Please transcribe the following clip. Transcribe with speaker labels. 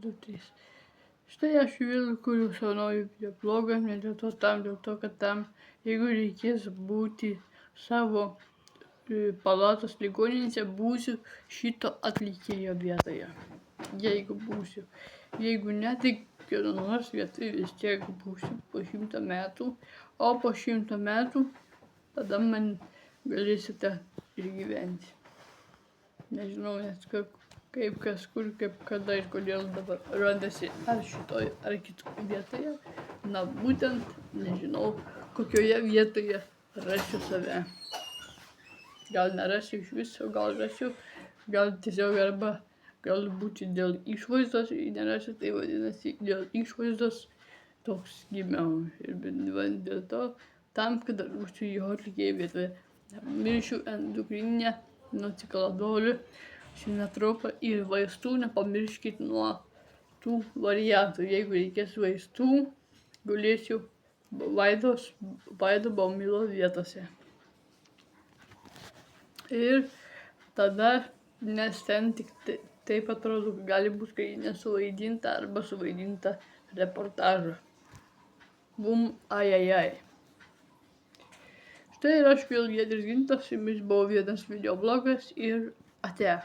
Speaker 1: 2, 3. Štai aš vėl kuriu savo naują videoblogą, ne dėl to, kad tam, jeigu reikės būti savo palatos ligoninėse, būsiu šito atlikėjo vietoje. Jeigu būsiu. Jeigu ne, tai kieno nors vietoje vis tiek būsiu po 100 metų, o po 100 metų tada man galėsite išgyventi. Nežinau net kaip, kas, kur, kaip, kada ir kodėl dabar randasi, ar šitoj, ar kitoje vietoje. Na, būtent nežinau, kokioje vietoje rasiu save. Gal nerasiu iš viso, gal rasiu, gal tiesiog arba galbūt dėl išvaizdos nerasiu, tai vadinasi dėl išvaizdos toks gimiau. Ir dėl to, tam, kad būsiu jo atlikėjo vietoje, miršiu endokrininę, nuo ciklodolio, sinatropą ir vaistų. Nepamirškit nuo tų variantų. Jeigu reikės vaistų, gulėsiu Vaido Baumilo vietose. Ir tada, nes ten tik taip atrodo, gali būti, kai nesuvaidinta arba suvaidinta reportažą. Bum, ai. Štai ir aš vėl Giedrius Gintas, su jumis buvo vienas videoblogas ir ate.